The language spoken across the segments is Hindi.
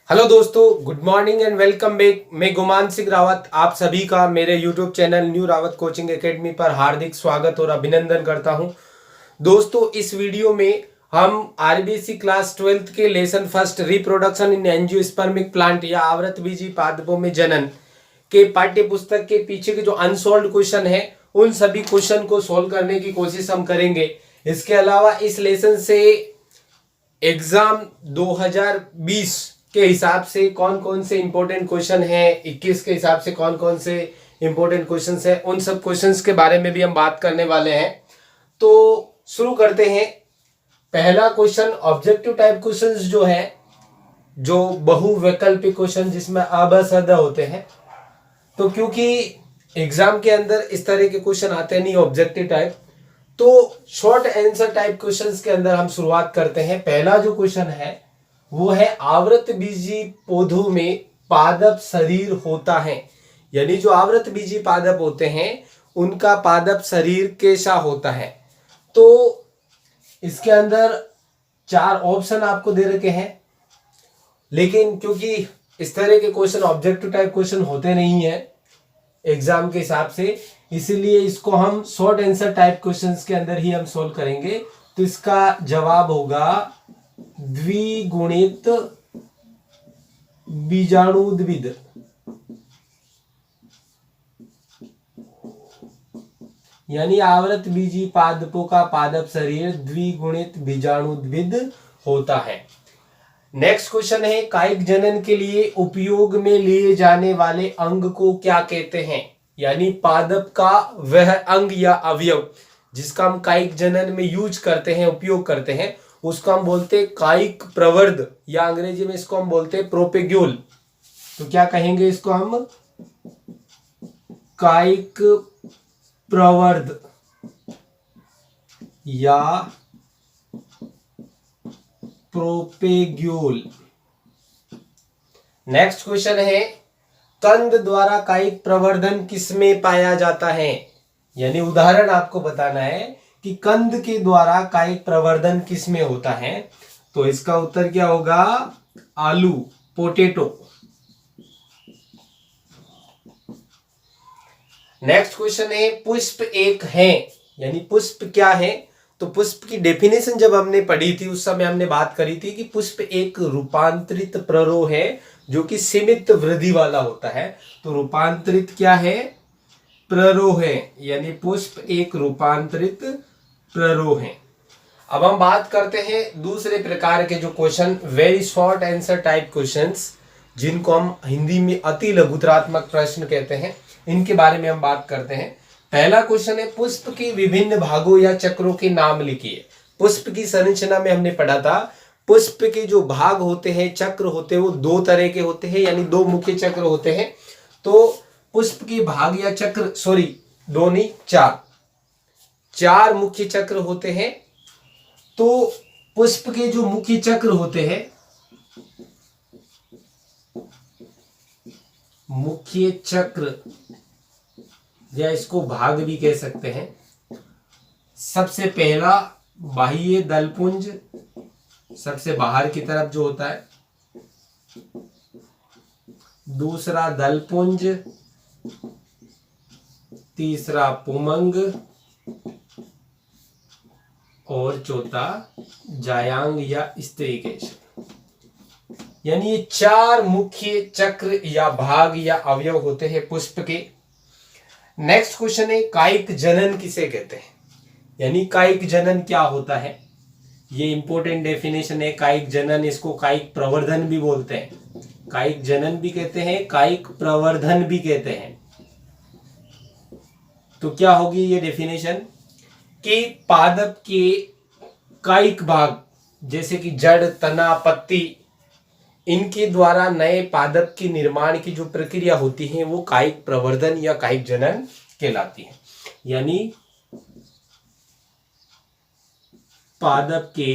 हेलो दोस्तों, good morning and welcome back. मैं गुमान सिंह रावत आप सभी का मेरे YouTube channel new Rawat coaching academy पर हार्दिक स्वागत और अभिनंदन करता हूं। दोस्तों, इस वीडियो में हम आरबीसी क्लास 12th के lesson first reproduction in angiospermic plant या आवृतबीजी पादपों में जनन के पाठ्य पुस्तक के पीछे के जो अनसॉल्व क्वेश्चन है उन सभी क्वेश्चन को सोल्व करने की कोशिश हम करेंगे। इसके अलावा इस लेसन से एग्जाम 2020 के हिसाब से कौन कौन से इंपॉर्टेंट क्वेश्चन है, 21 के हिसाब से कौन कौन से इंपॉर्टेंट क्वेश्चंस है, उन सब क्वेश्चंस के बारे में भी हम बात करने वाले हैं। तो शुरू करते हैं। पहला क्वेश्चन ऑब्जेक्टिव टाइप क्वेश्चंस जो है, जो बहुवैकल्पिक क्वेश्चन जिसमें अब सद होते हैं। तो क्योंकि एग्जाम के अंदर इस तरह के क्वेश्चन आते नहीं ऑब्जेक्टिव टाइप, तो शॉर्ट आंसर टाइप क्वेश्चंस के अंदर हम शुरुआत करते हैं। पहला जो क्वेश्चन है वो है आवृतबीजी पौधों में पादप शरीर होता है, यानी जो आवृतबीजी पादप होते हैं उनका पादप शरीर कैसा होता है। तो इसके अंदर 4 ऑप्शन आपको दे रखे हैं, लेकिन क्योंकि इस तरह के क्वेश्चन ऑब्जेक्टिव टाइप क्वेश्चन होते नहीं है एग्जाम के हिसाब से, इसीलिए इसको हम शॉर्ट आंसर टाइप क्वेश्चंस के अंदर ही हम सोल्व करेंगे। तो इसका जवाब होगा द्विगुणित बीजाणुद्विद, यानी आवृतबीजी पादपों का पादप शरीर द्विगुणित बीजाणुद्विद होता है। नेक्स्ट क्वेश्चन है, कायिक जनन के लिए उपयोग में लिए जाने वाले अंग को क्या कहते हैं, यानी पादप का वह अंग या अवयव जिसका हम कायिक जनन में यूज करते हैं, उपयोग करते हैं, उसको हम बोलते हैं कायिक प्रवर्ध, या अंग्रेजी में इसको हम बोलते हैं प्रोपेग्यूल। तो क्या कहेंगे इसको हम? कायिक प्रवर्ध या प्रोपेग्यूल। नेक्स्ट क्वेश्चन है, कंद द्वारा कायिक प्रवर्धन किसमें पाया जाता है, यानी उदाहरण आपको बताना है कि कंद के द्वारा कायिक प्रवर्धन किसमें होता है। तो इसका उत्तर क्या होगा? आलू, पोटैटो। नेक्स्ट क्वेश्चन है, पुष्प एक है, यानी पुष्प क्या है। तो पुष्प की डेफिनेशन जब हमने पढ़ी थी उस समय हमने बात करी थी कि पुष्प एक रूपांतरित प्ररोह है जो कि सीमित वृद्धि वाला होता है। तो रूपांतरित क्या है? प्ररोह है, यानी पुष्प एक रूपांतरित प्ररोह है। अब हम बात करते हैं दूसरे प्रकार के जो question, very short answer type questions, जिनको हम हिंदी में अति लघुतरात्मक प्रश्न कहते हैं, इनके बारे में हम बात करते हैं। पहला क्वेश्चन है, पुष्प के विभिन्न भागों या चक्रों के नाम लिखिए। पुष्प की संरचना में हमने पढ़ा था पुष्प के जो भाग होते हैं, चक्र होते हैं, वो 2 तरह के होते हैं, यानी 2 मुख्य चक्र होते हैं। तो पुष्प के भाग या चक्र, सॉरी 2 नहीं 4 मुख्य चक्र होते हैं। तो पुष्प के जो मुख्य चक्र होते हैं, मुख्य चक्र या इसको भाग भी कह सकते हैं। सबसे पहला बाह्य दलपुंज, सबसे बाहर की तरफ जो होता है। दूसरा दलपुंज, तीसरा पुमंग, और चौथा जायांग या स्त्रीकेश। यानी ये 4 मुख्य चक्र या भाग या अवयव होते हैं पुष्प के। नेक्स्ट क्वेश्चन है, कायिक जनन किसे कहते हैं, यानी कायिक जनन क्या होता है। ये इंपॉर्टेंट डेफिनेशन है कायिक जनन। इसको कायिक प्रवर्धन भी बोलते हैं, कायिक जनन भी कहते हैं, कायिक प्रवर्धन भी कहते हैं। तो क्या होगी ये डेफिनेशन कि पादप के कायिक भाग जैसे कि जड़, तना, पत्ती, इनके द्वारा नए पादप के निर्माण की जो प्रक्रिया होती है वो कायिक प्रवर्धन या कायिक जनन कहलाती है। यानी पादप के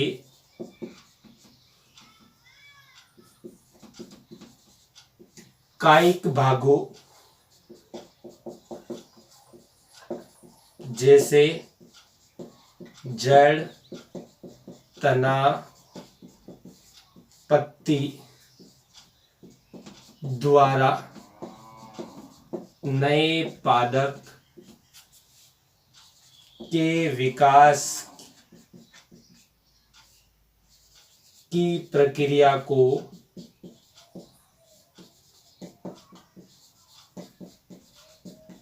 कायिक भागों जैसे जड़, तना, पत्ती, द्वारा नए पादप के विकास की प्रक्रिया को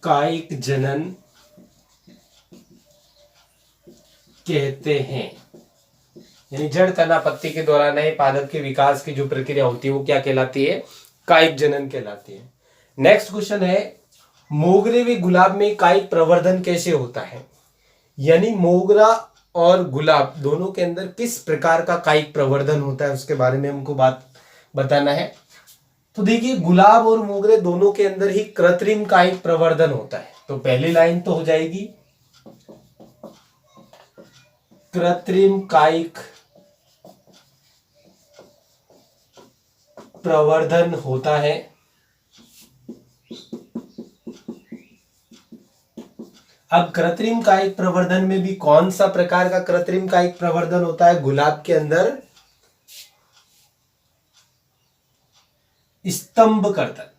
कायिक जनन कहते हैं। यानी जड़ तना पत्ती के द्वारा नए पादप के विकास की जो प्रक्रिया होती है वो क्या कहलाती है? कायिक जनन कहलाती है। नेक्स्ट क्वेश्चन है, मोगरे व गुलाब में कायिक प्रवर्धन कैसे होता है? यानी मोगरा और गुलाब दोनों के अंदर किस प्रकार का कायिक प्रवर्धन होता है उसके बारे में हमको बात बताना है। तो देखिए, गुलाब और मोगरे दोनों के अंदर ही कृत्रिम कायिक प्रवर्धन होता है। तो पहली लाइन तो हो जाएगी कृत्रिम कायिक प्रवर्धन होता है। अब कृत्रिम कायिक प्रवर्धन में भी कौन सा प्रकार का कृत्रिम कायिक प्रवर्धन होता है? गुलाब के अंदर स्तंभ कर्तन,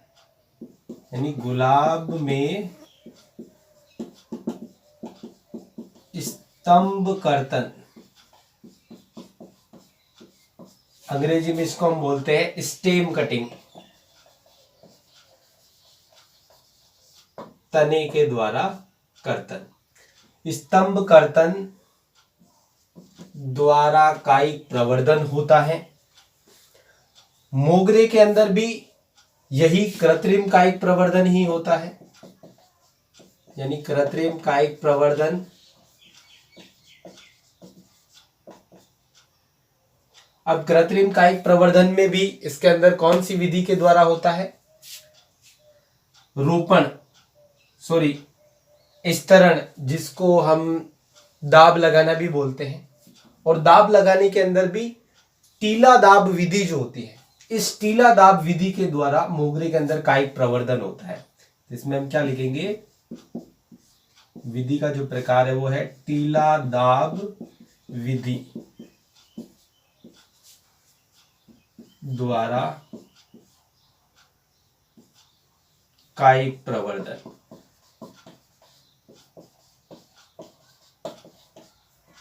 यानी गुलाब में स्तंभ कर्तन, अंग्रेजी में इसको हम बोलते हैं स्टेम कटिंग, तने के द्वारा कर्तन। स्तंभ कर्तन द्वारा कायिक प्रवर्धन होता है। मोगरे के अंदर भी यही कृत्रिम कायिक प्रवर्धन ही होता है, यानी कृत्रिम कायिक प्रवर्धन। अब कृत्रिम कायिक प्रवर्धन में भी इसके अंदर कौन सी विधि के द्वारा होता है? रोपण, स्तरण, जिसको हम दाब लगाना भी बोलते हैं। और दाब लगाने के अंदर भी टीला दाब विधि जो होती है, इस टीला दाब विधि के द्वारा मोगरे के अंदर कायिक प्रवर्धन होता है। इसमें हम क्या लिखेंगे? विधि का जो प्रकार है वो है टीला दाब विधि द्वारा कायिक प्रवर्धन।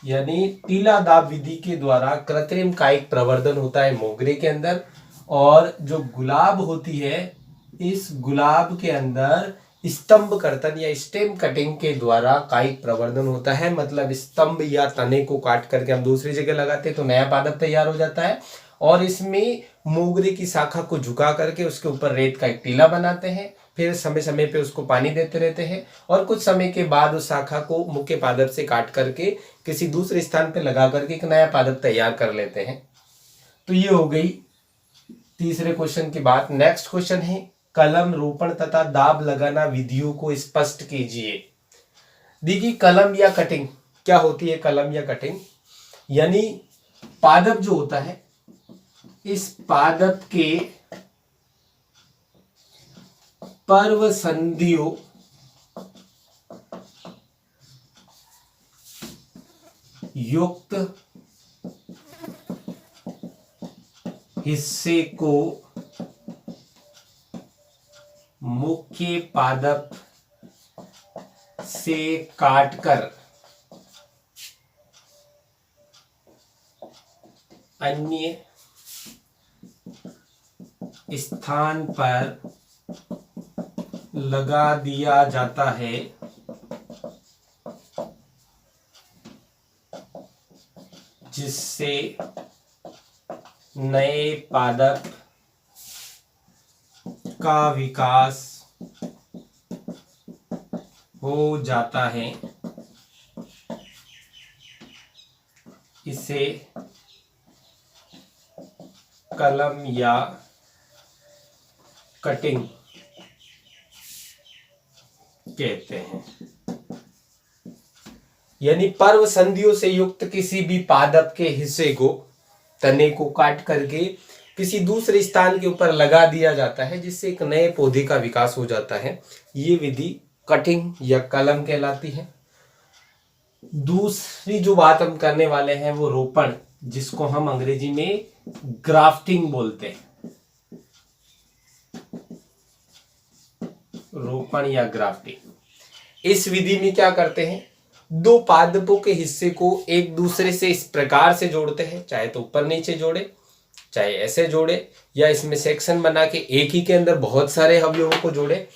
यानी टीला दाब विधि के द्वारा कृत्रिम कायिक प्रवर्धन होता है मोगरे के अंदर। और जो गुलाब होती है, इस गुलाब के अंदर स्तंभ कर्तन या स्टेम कटिंग के द्वारा कायिक प्रवर्धन होता है। मतलब स्तंभ या तने को काट करके हम दूसरी जगह लगाते हैं तो नया पादप तैयार हो जाता है। और इसमें मोगरे की शाखा को झुका करके उसके ऊपर रेत का एक टीला बनाते हैं, फिर समय समय पे उसको पानी देते रहते हैं और कुछ समय के बाद उस शाखा को मुख्य पादप से काट करके किसी दूसरे स्थान पे लगा करके एक नया पादप तैयार कर लेते हैं। तो ये हो गई तीसरे क्वेश्चन की बात। नेक्स्ट क्वेश्चन है, कलम, रोपण तथा दाब लगाना विधियों को स्पष्ट कीजिए। देखिए, कलम या कटिंग क्या होती है? कलम या कटिंग यानी पादप जो होता है, इस पादप के पर्व संधियों युक्त हिस्से को मुख्य पादप से काटकर अन्य स्थान पर लगा दिया जाता है, जिससे नए पादप का विकास हो जाता है। इसे कलम या कटिंग कहते हैं। यानी पर्व संधियों से युक्त किसी भी पादप के हिस्से को, तने को काट करके किसी दूसरे स्थान के ऊपर लगा दिया जाता है, जिससे एक नए पौधे का विकास हो जाता है। ये विधि कटिंग या कलम कहलाती है। दूसरी जो बात हम करने वाले हैं वो रोपण, जिसको हम अंग्रेजी में ग्राफ्टिंग बोलते हैं। रोपण या ग्राफ्टिंग। इस विधि में क्या करते हैं, दो पादपों के हिस्से को एक दूसरे से इस प्रकार से जोड़ते हैं, चाहे तो ऊपर नीचे जोड़े, चाहे ऐसे जोड़े, या इसमें सेक्शन बना के एक ही के अंदर बहुत सारे अवयवों को जोड़े।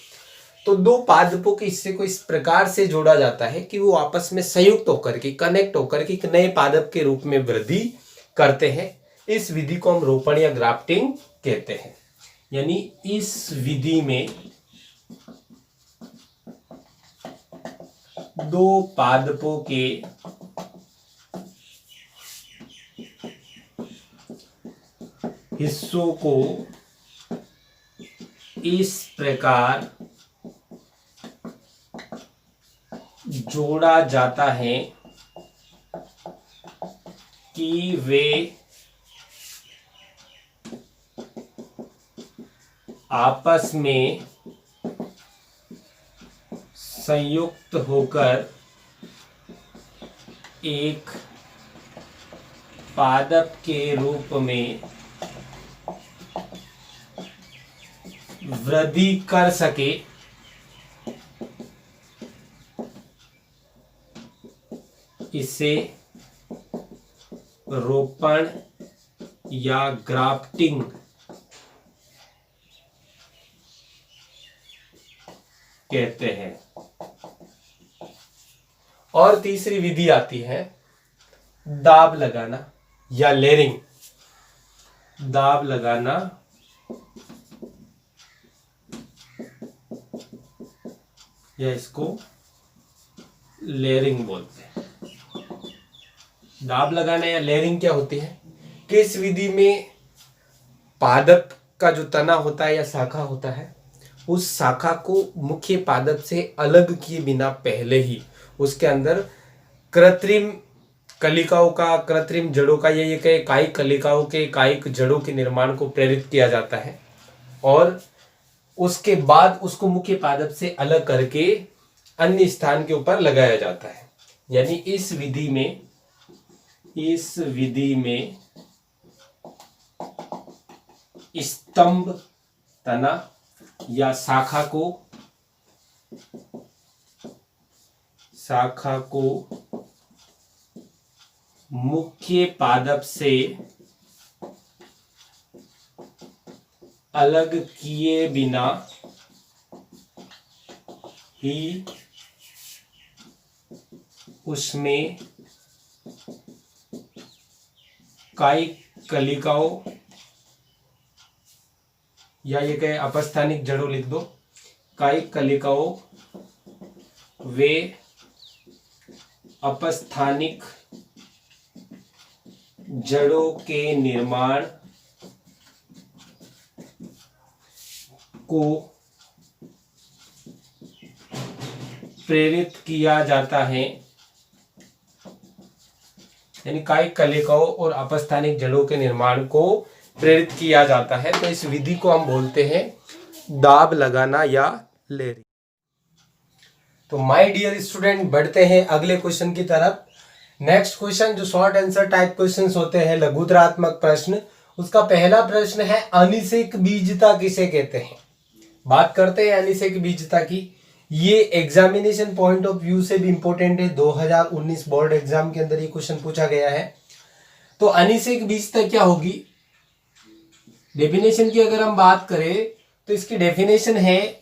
तो दो पादपों के हिस्से को इस प्रकार से जोड़ा जाता है कि वो आपस में संयुक्त होकर के, कनेक्ट होकर के एक नए पादप के रूप में वृद्धि करते हैं। इस विधि को हम रोपण या ग्राफ्टिंग कहते हैं। यानी इस विधि में दो पादपों के हिस्सों को इस प्रकार जोड़ा जाता है कि वे आपस में संयुक्त होकर एक पादप के रूप में वृद्धि कर सके। इसे रोपण या ग्राफ्टिंग कहते हैं। और तीसरी विधि आती है दाब लगाना या लेयरिंग। दाब लगाना या इसको लेयरिंग बोलते हैं। दाब लगाना या लेयरिंग क्या होती है कि इस विधि में पादप का जो तना होता है या शाखा होता है, उस शाखा को मुख्य पादप से अलग किए बिना पहले ही उसके अंदर कृत्रिम कलिकाओं का, कृत्रिम जड़ों का, ये कायिक कलिकाओं के, कायिक जड़ों के निर्माण को प्रेरित किया जाता है और उसके बाद उसको मुख्य पादप से अलग करके अन्य स्थान के ऊपर लगाया जाता है। यानी इस विधि में स्तंभ, तना या शाखा को मुख्य पादप से अलग किए बिना ही उसमें कायिक कलिकाओं या ये कहे अपस्थानिक जड़ों लिख दो, कायिक कलिकाओं वे अपस्थानिक जड़ों के निर्माण को प्रेरित किया जाता है। यानी कायिक कलिकाओं और अपस्थानिक जड़ों के निर्माण को प्रेरित किया जाता है। तो इस विधि को हम बोलते हैं दाब लगाना या लेयरिंग। तो माय डियर स्टूडेंट, बढ़ते हैं अगले क्वेश्चन की तरफ। नेक्स्ट क्वेश्चन जो शॉर्ट आंसर टाइप क्वेश्चंस होते हैं, लघुत्तरात्मक प्रश्न, उसका पहला प्रश्न है अनिषेक बीजता किसे कहते हैं। बात करते हैं अनिषेक बीजता की। ये एग्जामिनेशन पॉइंट ऑफ व्यू से भी इंपॉर्टेंट है। 2019 बोर्ड एग्जाम के अंदर ये क्वेश्चन पूछा गया है। तो अनिषेक बीजता क्या होगी, डेफिनेशन की अगर हम बात करें तो इसकी डेफिनेशन है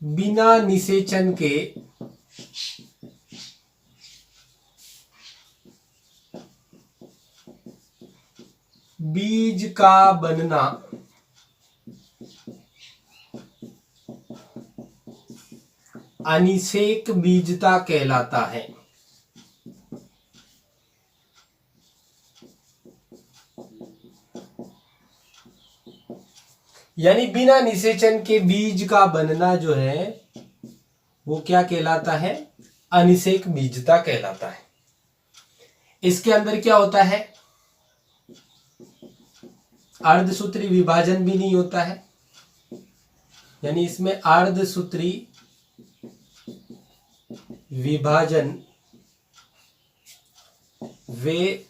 बिना निषेचन के बीज का बनना अनिषेक बीजता कहलाता है। यानी बिना निषेचन के बीज का बनना जो है वो क्या कहलाता है, अनिषेक बीजता कहलाता है। इसके अंदर क्या होता है, अर्धसूत्री विभाजन भी नहीं होता है। यानी इसमें अर्धसूत्री विभाजन वे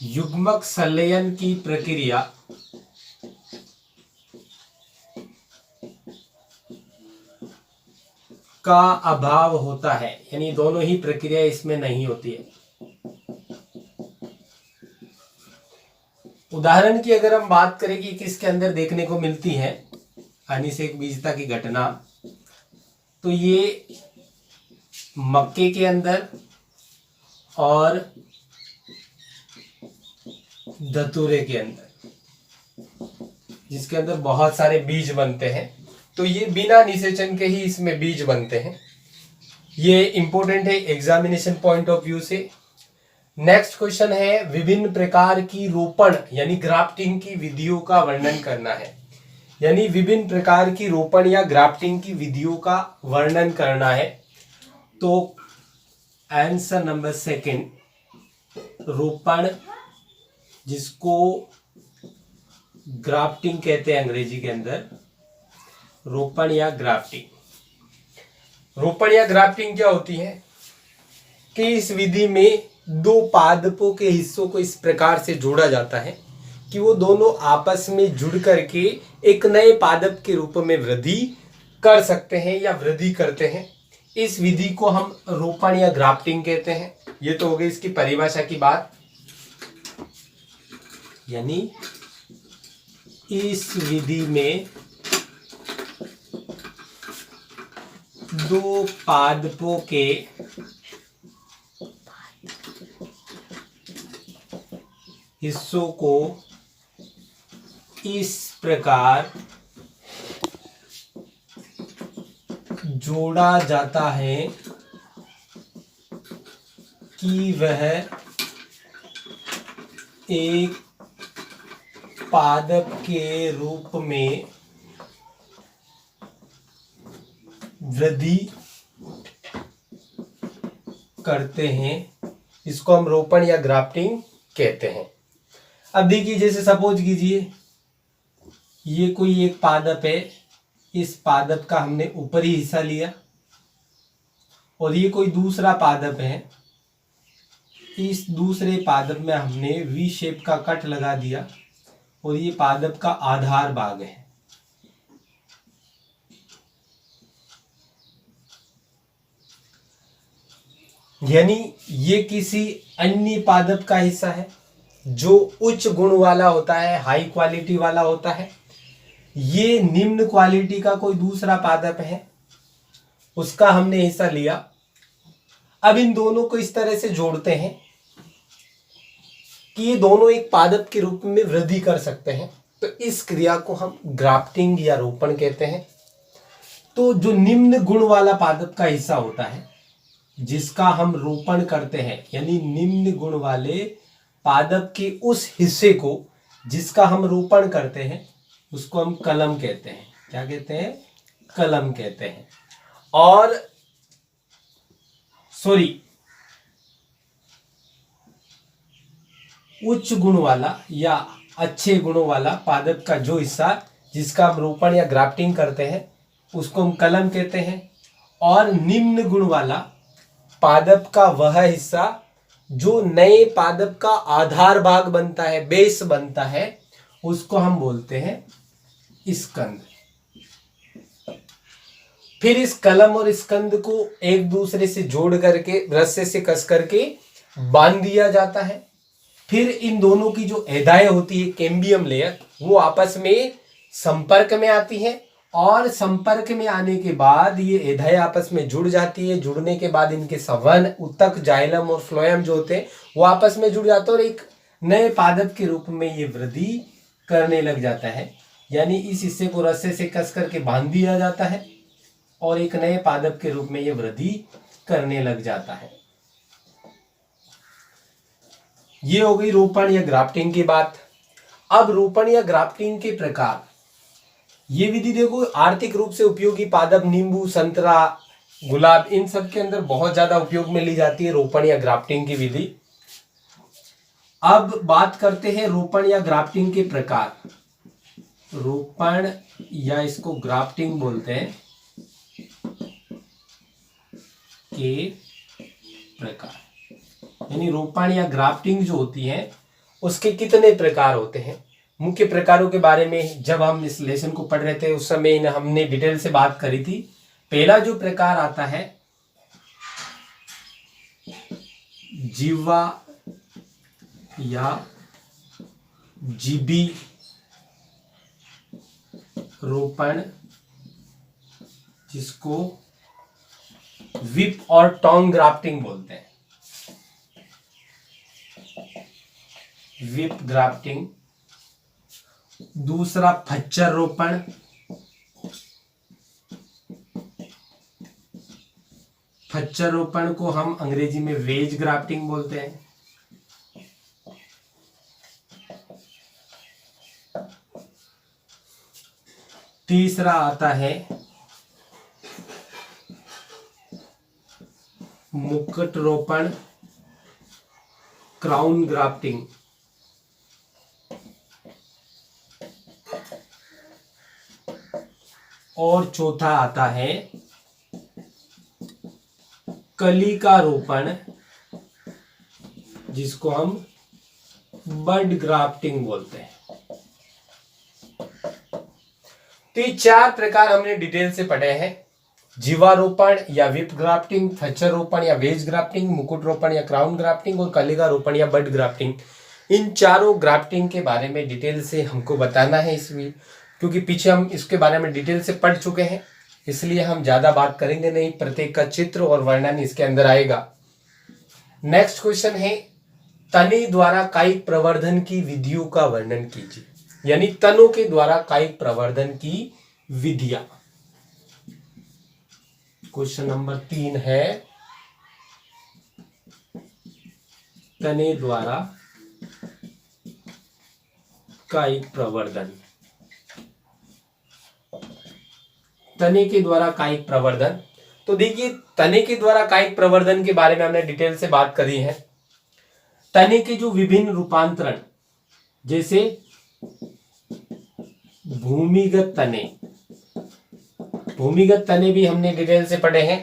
युग्मक संलयन की प्रक्रिया का अभाव होता है, यानी दोनों ही प्रक्रिया इसमें नहीं होती है। उदाहरण की अगर हम बात करें कि किसके अंदर देखने को मिलती है अनिषेक बीजता की घटना, तो ये मक्के के अंदर और धतूरे के अंदर, जिसके अंदर बहुत सारे बीज बनते हैं, तो ये बिना निषेचन के ही इसमें बीज बनते हैं। ये इंपॉर्टेंट है एग्जामिनेशन पॉइंट ऑफ व्यू से। नेक्स्ट क्वेश्चन है विभिन्न प्रकार की रोपण यानी ग्राफ्टिंग की विधियों का वर्णन करना है, यानी विभिन्न प्रकार की रोपण या ग्राफ्टिंग की विधियों का वर्णन करना है। तो आंसर नंबर सेकंड, रोपण जिसको ग्राफ्टिंग कहते हैं अंग्रेजी के अंदर, रोपण या ग्राफ्टिंग। रोपण या ग्राफ्टिंग क्या होती है कि इस विधि में दो पादपों के हिस्सों को इस प्रकार से जोड़ा जाता है कि वो दोनों आपस में जुड़ करके एक नए पादप के रूप में वृद्धि कर सकते हैं या वृद्धि करते हैं। इस विधि को हम रोपण या ग्राफ्टिंग कहते हैं। ये तो हो गई इसकी परिभाषा की बात, यानी इस विधि में दो पादपों के हिस्सों को इस प्रकार जोड़ा जाता है कि वह एक पादप के रूप में वृद्धि करते हैं। इसको हम रोपण या ग्राफ्टिंग कहते हैं। अब देखिए, जैसे सपोज कीजिए ये कोई एक पादप है, इस पादप का हमने ऊपरी हिस्सा लिया, और ये कोई दूसरा पादप है, इस दूसरे पादप में हमने वी शेप का कट लगा दिया और ये पादप का आधार भाग है। यानी ये किसी अन्य पादप का हिस्सा है जो उच्च गुण वाला होता है, हाई क्वालिटी वाला होता है। ये निम्न क्वालिटी का कोई दूसरा पादप है, उसका हमने हिस्सा लिया। अब इन दोनों को इस तरह से जोड़ते हैं कि ये दोनों एक पादप के रूप में वृद्धि कर सकते हैं। तो इस क्रिया को हम ग्राफ्टिंग या रोपण कहते हैं। तो जो निम्न गुण वाला पादप का हिस्सा होता है जिसका हम रोपण करते हैं, यानी निम्न गुण वाले पादप के उस हिस्से को जिसका हम रोपण करते हैं, उसको हम कलम कहते हैं। क्या कहते हैं? कलम कहते हैं। और उच्च गुण वाला या अच्छे गुणों वाला पादप का जो हिस्सा जिसका हम रोपण या ग्राफ्टिंग करते हैं उसको हम कलम कहते हैं। और निम्न गुण वाला पादप का वह हिस्सा जो नए पादप का आधार भाग बनता है, बेस बनता है, उसको हम बोलते हैं स्कंद। फिर इस कलम और स्कंद को एक दूसरे से जोड़ करके रस्से से कस करके बांध दिया जाता है। फिर इन दोनों की जो एधाएं होती है, कैम्बियम लेयर, वो आपस में संपर्क में आती है और संपर्क में आने के बाद ये एधाएं आपस में जुड़ जाती है। जुड़ने के बाद इनके संवहन, ऊतक, जाइलम और फ्लोएम जो होते हैं वो आपस में जुड़ जाते हैं और एक नए पादप के रूप में ये वृद्धि करने लग जाता है। यानी इस हिस्से को रस्से से कस करके बांध दिया जाता है और एक नए पादप के रूप में ये वृद्धि करने लग जाता है। ये हो गई रोपण या ग्राफ्टिंग की बात। अब रोपण या ग्राफ्टिंग के प्रकार। ये विधि देखो, आर्थिक रूप से उपयोगी पादप नींबू, संतरा, गुलाब, इन सब के अंदर बहुत ज्यादा उपयोग में ली जाती है रोपण या ग्राफ्टिंग की विधि। अब बात करते हैं रोपण या ग्राफ्टिंग के प्रकार। रोपण या इसको ग्राफ्टिंग बोलते हैं के प्रकार, यानी रोपण या ग्राफ्टिंग जो होती है उसके कितने प्रकार होते हैं। मुख्य प्रकारों के बारे में जब हम इस लेसन को पढ़ रहे थे उस समय हमने डिटेल से बात करी थी। पहला जो प्रकार आता है जीवा या जीबी रोपण, जिसको विप और टोंग ग्राफ्टिंग बोलते हैं। Whip grafting. दूसरा फच्चर रोपण, फच्चर रोपण को हम अंग्रेजी में वेज ग्राफ्टिंग बोलते हैं। तीसरा आता है मुकुट रोपण, क्राउन ग्राफ्टिंग। और चौथा आता है कली का रोपण, जिसको हम बड ग्राफ्टिंग बोलते हैं। तो ये 4 प्रकार हमने डिटेल से पढ़े हैं। जीवारोपण या विप ग्राफ्टिंग, फच्चर रोपण या वेज ग्राफ्टिंग, मुकुट रोपण या क्राउन ग्राफ्टिंग और कलिका रोपण या बड ग्राफ्टिंग। इन चारों ग्राफ्टिंग के बारे में डिटेल से हमको बताना है इसमें, क्योंकि पीछे हम इसके बारे में डिटेल से पढ़ चुके हैं, इसलिए हम ज्यादा बात करेंगे नहीं। प्रत्येक का चित्र और वर्णन इसके अंदर आएगा। नेक्स्ट क्वेश्चन है तने द्वारा कायिक प्रवर्धन की विधियों का वर्णन कीजिए, यानी तनों के द्वारा कायिक प्रवर्धन की विधियां। क्वेश्चन नंबर 3 है तने द्वारा कायिक प्रवर्धन। तने के द्वारा कायिक प्रवर्धन। तो देखिए, तने के द्वारा कायिक प्रवर्धन के बारे में हमने डिटेल से बात करी है। तने के जो विभिन्न रूपांतरण, जैसे भूमिगत तने, भूमिगत तने भी हमने डिटेल से पढ़े हैं।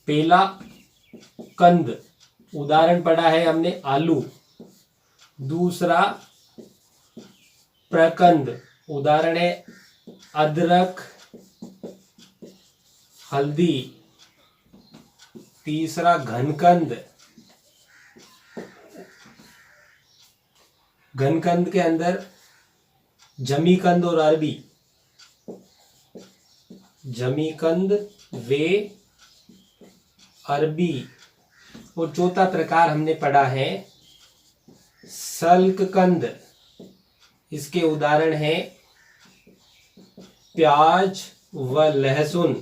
पहला कंद, उदाहरण पढ़ा है हमने आलू। दूसरा प्रकंद, उदाहरण है अदरक, हल्दी। तीसरा घनकंद, घनकंद के अंदर जमीकंद और अरबी, जमीकंद वे अरबी। और चौथा प्रकार हमने पढ़ा है सल्ककंद। इसके उदाहरण है प्याज व लहसुन,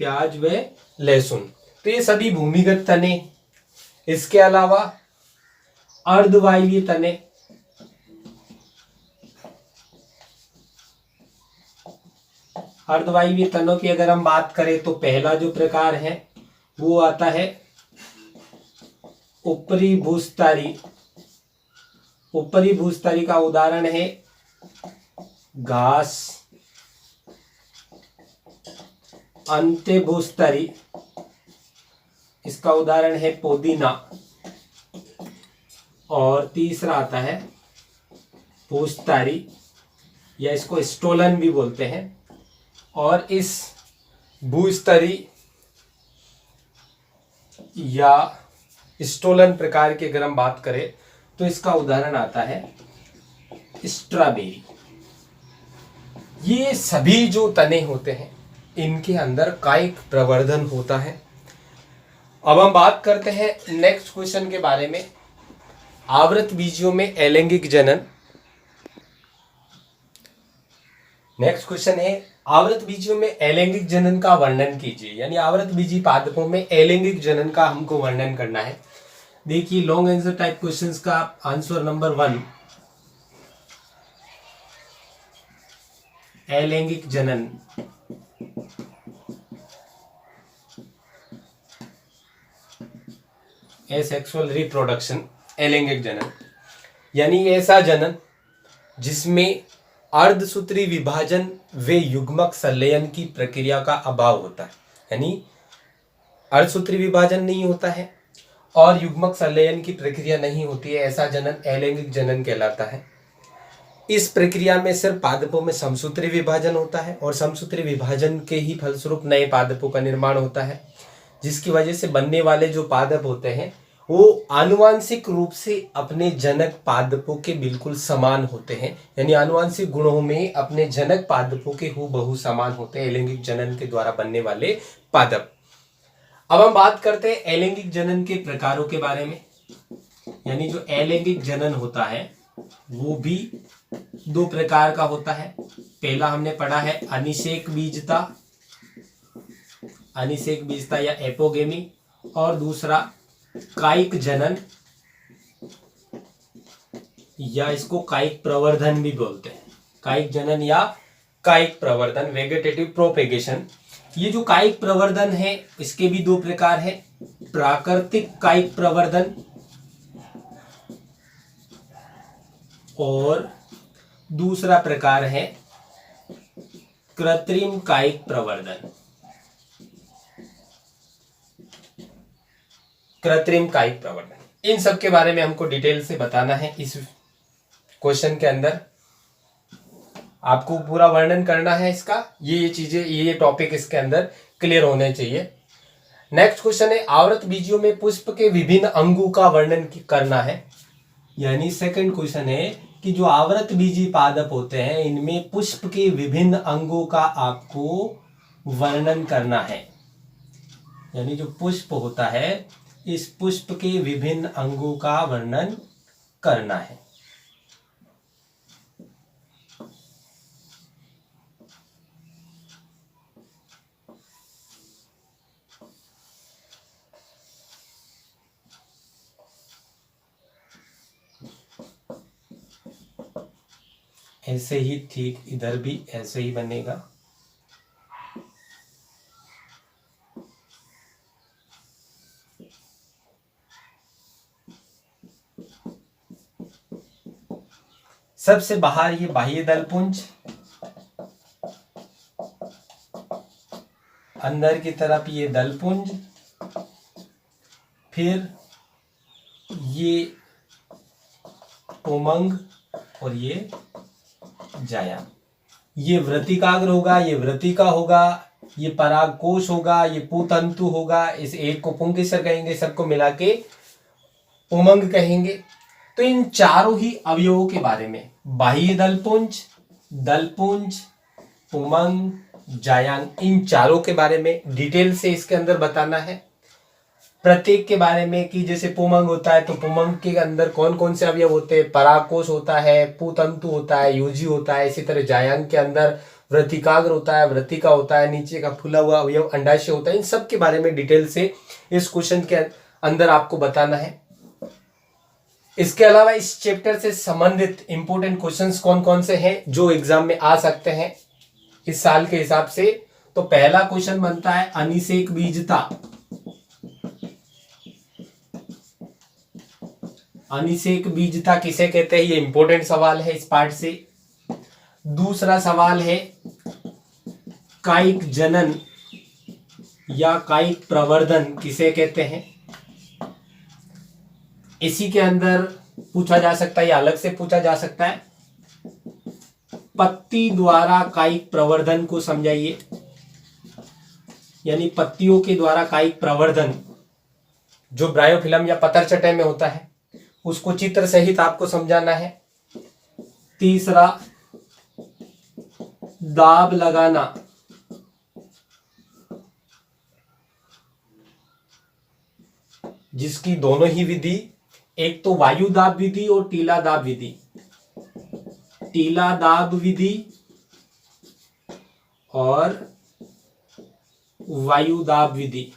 प्याज व लहसुन। तो ये सभी भूमिगत तने। इसके अलावा अर्धवायवीय तने, अर्धवायवीय तनों की अगर हम बात करें तो पहला जो प्रकार है वो आता है ऊपरी भूस्तरी। ऊपरी भूस्तरी का उदाहरण है घास। अंत्य भूस्तरी, इसका उदाहरण है पुदीना। और तीसरा आता है भूस्तरी, या इसको स्टोलन भी बोलते हैं। और इस भूस्तरी या स्टोलन प्रकार की अगर हम बात करें तो इसका उदाहरण आता है स्ट्रॉबेरी। ये सभी जो तने होते हैं इनके अंदर कायिक प्रवर्धन होता है। अब हम बात करते हैं नेक्स्ट क्वेश्चन के बारे में, आवृत बीजियों में अलैंगिक जनन। नेक्स्ट क्वेश्चन है आवृत बीजियों में अलैंगिक जनन का वर्णन कीजिए, यानी आवृत बीजी पादपों में अलैंगिक जनन का हमको वर्णन करना है। देखिए, लॉन्ग आंसर टाइप क्वेश्चंस का आंसर नंबर 1 अलैंगिक जनन। एसेक्सुअल रिप्रोडक्शन, अलैंगिक जनन यानी ऐसा जनन जिसमें अर्धसूत्री विभाजन व युग्मक संलयन की प्रक्रिया का अभाव होता है, यानी अर्धसूत्री विभाजन नहीं होता है और युग्मक संलयन की प्रक्रिया नहीं होती है, ऐसा जनन अलैंगिक जनन कहलाता है। इस प्रक्रिया में सिर्फ पादपों में समसूत्री विभाजन होता है और समसूत्री विभाजन के ही फलस्वरूप नए पादपों का निर्माण होता है, जिसकी वजह से बनने वाले जो पादप होते हैं वो आनुवांशिक रूप से अपने जनक पादपों के बिल्कुल समान होते हैं, यानी आनुवांशिक गुणों में अपने जनक पादपों के हूबहू समान होते हैं अलैंगिक जनन के द्वारा बनने वाले पादप। अब हम बात करते हैं अलैंगिक जनन के प्रकारों के बारे में। यानी जो अलैंगिक जनन होता है वो भी दो प्रकार का होता है। पहला हमने पढ़ा है अनिषेक बीजता या एपोगेमी, और दूसरा कायिक जनन या इसको कायिक प्रवर्धन भी बोलते हैं। कायिक जनन या कायिक प्रवर्धन, वेगेटेटिव प्रोपेगेशन। ये जो कायिक प्रवर्धन है इसके भी दो प्रकार है, प्राकृतिक कायिक प्रवर्धन और दूसरा प्रकार है कृत्रिम कायिक प्रवर्धन। कृत्रिम कायिक प्रवर्धन, इन सब के बारे में हमको डिटेल से बताना है। इस क्वेश्चन के अंदर आपको पूरा वर्णन करना है इसका, ये चीजें, ये टॉपिक इसके अंदर क्लियर होने चाहिए। नेक्स्ट क्वेश्चन है आवृत बीजियों में पुष्प के विभिन्न अंगों का वर्णन करना है। यानी सेकंड क्वेश्चन है कि जो आवृत बीजी पादप होते हैं इनमें पुष्प के विभिन्न अंगों का आपको वर्णन करना है। यानी जो पुष्प होता है इस पुष्प के विभिन्न अंगों का वर्णन करना है। ऐसे ही ठीक इधर भी ऐसे ही बनेगा। सबसे बाहर ये बाह्य दलपुंज, अंदर की तरफ ये दलपुंज, फिर ये पुमंग और ये जाया। ये वृत्तिकाग्र होगा, ये वृत्तिका होगा, ये परागकोश होगा, ये पूतंतु होगा। इस एक को पुंकेसर कहेंगे, सबको मिला के पुमंग कहेंगे। तो इन चारों ही अवयवों के बारे में, बाह्य दलपुंज, पुमंग, जायांग, इन चारों के बारे में डिटेल से इसके अंदर बताना है। प्रत्येक के बारे में कि जैसे पुमंग होता है तो पुमंग के अंदर कौन कौन से अवयव होते हैं, परागकोश होता है, पूतंतु होता है, यूजी होता है। इसी तरह जायांग के अंदर वृत्तिकाग्र होता है, वृत्तिका होता है, नीचे का फूला हुआ अवयव अंडाशय होता है। इन सब के बारे में डिटेल से इस क्वेश्चन के अंदर आपको बताना है। इसके अलावा इस चैप्टर से संबंधित इंपोर्टेंट क्वेश्चंस कौन कौन से हैं जो एग्जाम में आ सकते हैं इस साल के हिसाब से। तो पहला क्वेश्चन बनता है अनिषेक बीजता। अनिषेक बीजता किसे कहते हैं, ये इंपॉर्टेंट सवाल है इस पार्ट से। दूसरा सवाल है कायिक जनन या कायिक प्रवर्धन किसे कहते हैं। इसी के अंदर पूछा जा सकता है या अलग से पूछा जा सकता है, पत्ती द्वारा कायिक प्रवर्धन को समझाइए। यानी पत्तियों के द्वारा कायिक प्रवर्धन जो ब्रायोफिलम या पतर चटय में होता है उसको चित्र सहित आपको समझाना है। तीसरा दाब लगाना, जिसकी दोनों ही विधि, एक तो वायु दाब विधि और टीला दाब विधि। टीला दाब विधि और वायु दाब विधि,